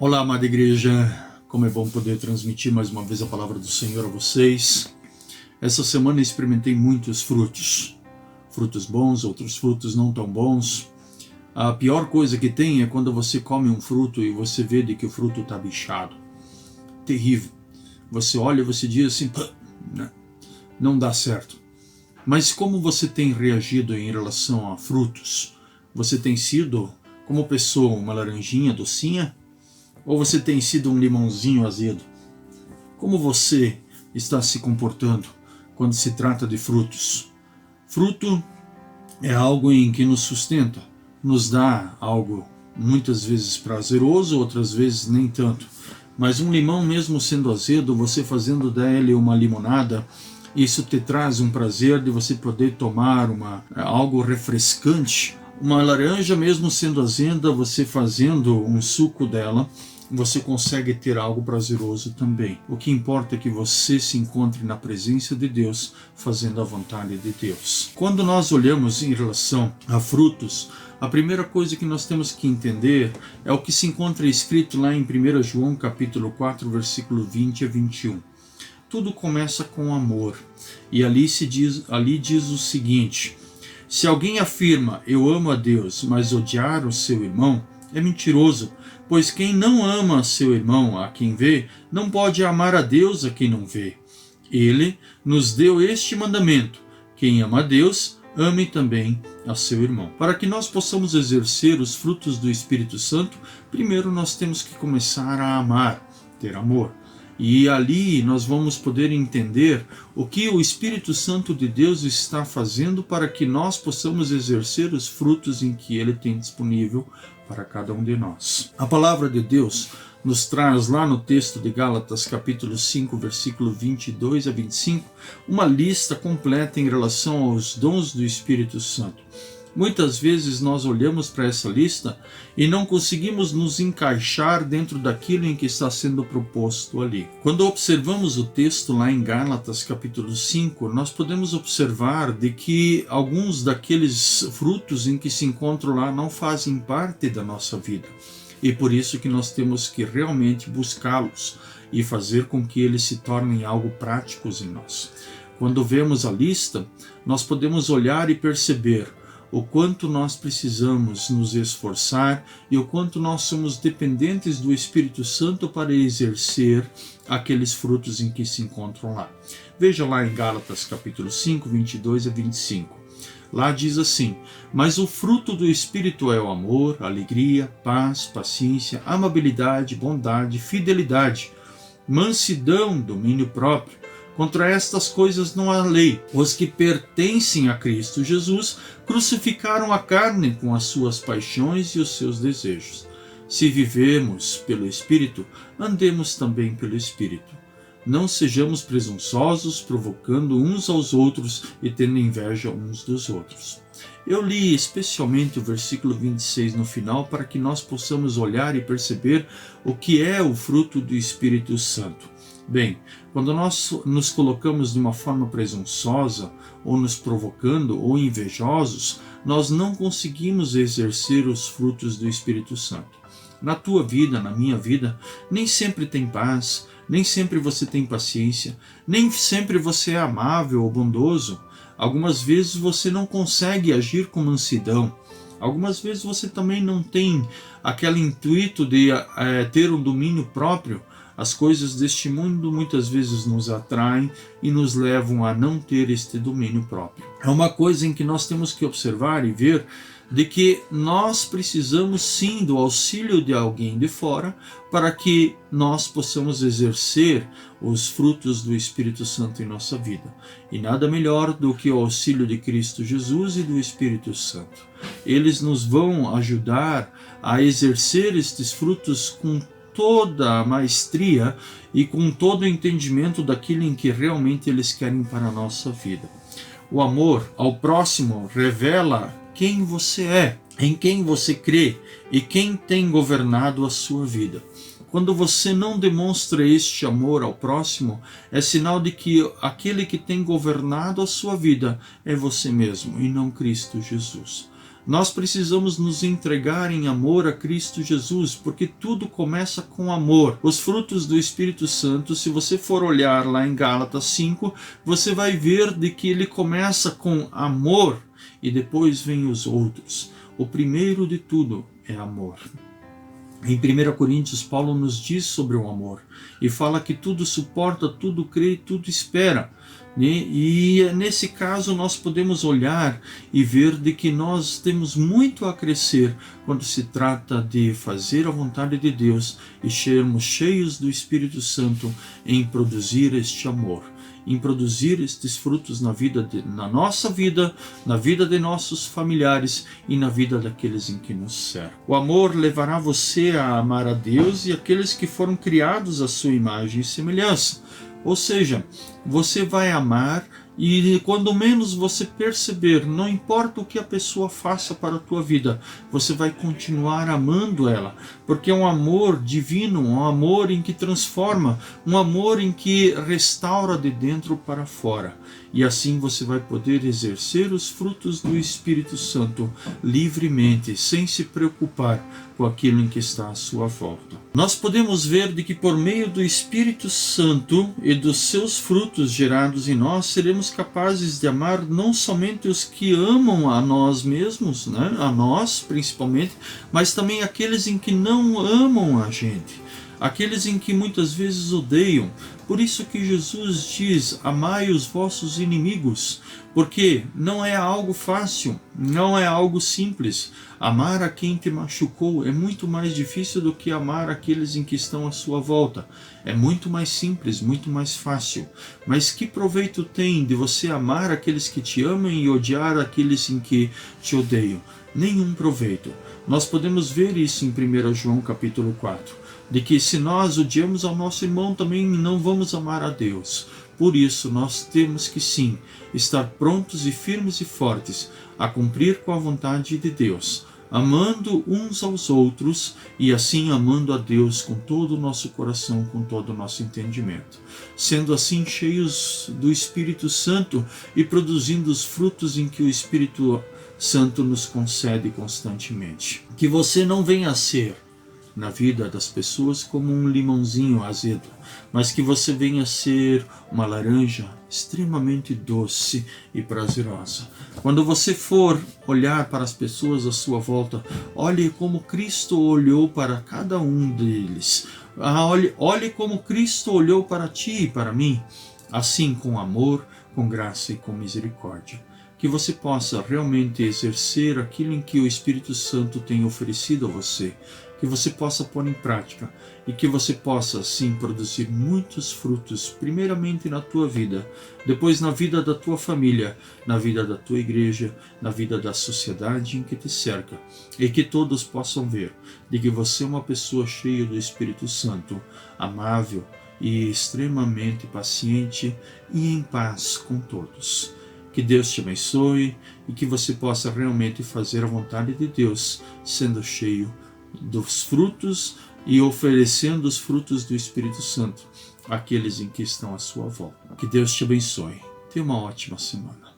Olá, amada igreja, como é bom poder transmitir mais uma vez a palavra do Senhor a vocês. Essa semana experimentei muitos frutos bons, outros frutos não tão bons. A pior coisa que tem é quando você come um fruto e você vê de que o fruto está bichado. Terrível. Você olha e você diz assim, não dá certo. Mas como você tem reagido em relação a frutos? Você tem sido, como pessoa, uma laranjinha docinha? Ou você tem sido um limãozinho azedo? Como você está se comportando quando se trata de frutos? Fruto é algo em que nos sustenta, nos dá algo muitas vezes prazeroso, outras vezes nem tanto. Mas um limão, mesmo sendo azedo, você fazendo dele uma limonada, isso te traz um prazer de você poder tomar algo refrescante. Uma laranja, mesmo sendo azeda, você fazendo um suco dela, você consegue ter algo prazeroso também. O que importa é que você se encontre na presença de Deus, fazendo a vontade de Deus. Quando nós olhamos em relação a frutos, a primeira coisa que nós temos que entender é o que se encontra escrito lá em 1 João capítulo 4, versículo 20 a 21. Tudo começa com amor. E ali diz o seguinte: se alguém afirma, eu amo a Deus, mas odiar o seu irmão, é mentiroso, pois quem não ama seu irmão a quem vê, não pode amar a Deus a quem não vê. Ele nos deu este mandamento: quem ama a Deus, ame também a seu irmão. Para que nós possamos exercer os frutos do Espírito Santo, primeiro nós temos que começar a amar, ter amor. E ali nós vamos poder entender o que o Espírito Santo de Deus está fazendo para que nós possamos exercer os frutos em que Ele tem disponível para cada um de nós. A palavra de Deus nos traz lá no texto de Gálatas capítulo 5, versículo 22 a 25, uma lista completa em relação aos dons do Espírito Santo. Muitas vezes nós olhamos para essa lista e não conseguimos nos encaixar dentro daquilo em que está sendo proposto ali. Quando observamos o texto lá em Gálatas capítulo 5, nós podemos observar de que alguns daqueles frutos em que se encontram lá não fazem parte da nossa vida. E por isso que nós temos que realmente buscá-los e fazer com que eles se tornem algo práticos em nós. Quando vemos a lista, nós podemos olhar e perceber o quanto nós precisamos nos esforçar e o quanto nós somos dependentes do Espírito Santo para exercer aqueles frutos em que se encontram lá. Veja lá em Gálatas capítulo 5, 22 a 25. Lá diz assim: mas o fruto do Espírito é o amor, alegria, paz, paciência, amabilidade, bondade, fidelidade, mansidão, domínio próprio. Contra estas coisas não há lei. Os que pertencem a Cristo Jesus crucificaram a carne com as suas paixões e os seus desejos. Se vivemos pelo Espírito, andemos também pelo Espírito. Não sejamos presunçosos, provocando uns aos outros e tendo inveja uns dos outros. Eu li especialmente o versículo 26 no final para que nós possamos olhar e perceber o que é o fruto do Espírito Santo. Bem, quando nós nos colocamos de uma forma presunçosa, ou nos provocando, ou invejosos, nós não conseguimos exercer os frutos do Espírito Santo. Na tua vida, na minha vida, nem sempre tem paz, nem sempre você tem paciência, nem sempre você é amável ou bondoso. Algumas vezes você não consegue agir com mansidão. Algumas vezes você também não tem aquele intuito de ter um domínio próprio. As coisas deste mundo muitas vezes nos atraem e nos levam a não ter este domínio próprio. É uma coisa em que nós temos que observar e ver de que nós precisamos sim do auxílio de alguém de fora para que nós possamos exercer os frutos do Espírito Santo em nossa vida. E nada melhor do que o auxílio de Cristo Jesus e do Espírito Santo. Eles nos vão ajudar a exercer estes frutos com toda a maestria e com todo o entendimento daquilo em que realmente eles querem para a nossa vida. O amor ao próximo revela quem você é, em quem você crê e quem tem governado a sua vida. Quando você não demonstra este amor ao próximo, é sinal de que aquele que tem governado a sua vida é você mesmo e não Cristo Jesus. Nós precisamos nos entregar em amor a Cristo Jesus, porque tudo começa com amor. Os frutos do Espírito Santo, se você for olhar lá em Gálatas 5, você vai ver de que ele começa com amor e depois vem os outros. O primeiro de tudo é amor. Em 1 Coríntios, Paulo nos diz sobre o amor e fala que tudo suporta, tudo crê, tudo espera. E nesse caso nós podemos olhar e ver de que nós temos muito a crescer quando se trata de fazer a vontade de Deus e sermos cheios do Espírito Santo em produzir este amor, em produzir estes frutos na nossa vida, na vida de nossos familiares e na vida daqueles em que nos cercam. O amor levará você a amar a Deus e aqueles que foram criados à sua imagem e semelhança. Ou seja, você vai amar e quando menos você perceber, não importa o que a pessoa faça para a tua vida, você vai continuar amando ela, porque é um amor divino, um amor em que transforma, um amor em que restaura de dentro para fora. E assim você vai poder exercer os frutos do Espírito Santo livremente, sem se preocupar com aquilo em que está à sua volta. Nós podemos ver de que por meio do Espírito Santo e dos seus frutos gerados em nós, seremos capazes de amar não somente os que amam a nós mesmos, né? A nós principalmente, mas também aqueles em que não amam a gente, aqueles em que muitas vezes odeiam. Por isso que Jesus diz: amai os vossos inimigos, porque não é algo fácil, não é algo simples. Amar a quem te machucou é muito mais difícil do que amar aqueles em que estão à sua volta. É muito mais simples, muito mais fácil. Mas que proveito tem de você amar aqueles que te amam e odiar aqueles em que te odeiam? Nenhum proveito. Nós podemos ver isso em 1 João capítulo 4. De que se nós odiamos ao nosso irmão, também não vamos amar a Deus. Por isso, nós temos que sim, estar prontos e firmes e fortes a cumprir com a vontade de Deus, amando uns aos outros e assim amando a Deus com todo o nosso coração, com todo o nosso entendimento. Sendo assim cheios do Espírito Santo e produzindo os frutos em que o Espírito Santo nos concede constantemente. Que você não venha a ser na vida das pessoas como um limãozinho azedo, mas que você venha a ser uma laranja extremamente doce e prazerosa. Quando você for olhar para as pessoas à sua volta, olhe como Cristo olhou para cada um deles. Olhe como Cristo olhou para ti e para mim, assim com amor, com graça e com misericórdia. Que você possa realmente exercer aquilo em que o Espírito Santo tem oferecido a você, que você possa pôr em prática e que você possa, sim, produzir muitos frutos, primeiramente na tua vida, depois na vida da tua família, na vida da tua igreja, na vida da sociedade em que te cerca, e que todos possam ver de que você é uma pessoa cheia do Espírito Santo, amável e extremamente paciente e em paz com todos. Que Deus te abençoe e que você possa realmente fazer a vontade de Deus, sendo cheio dos frutos e oferecendo os frutos do Espírito Santo àqueles em que estão à sua volta. Que Deus te abençoe. Tenha uma ótima semana.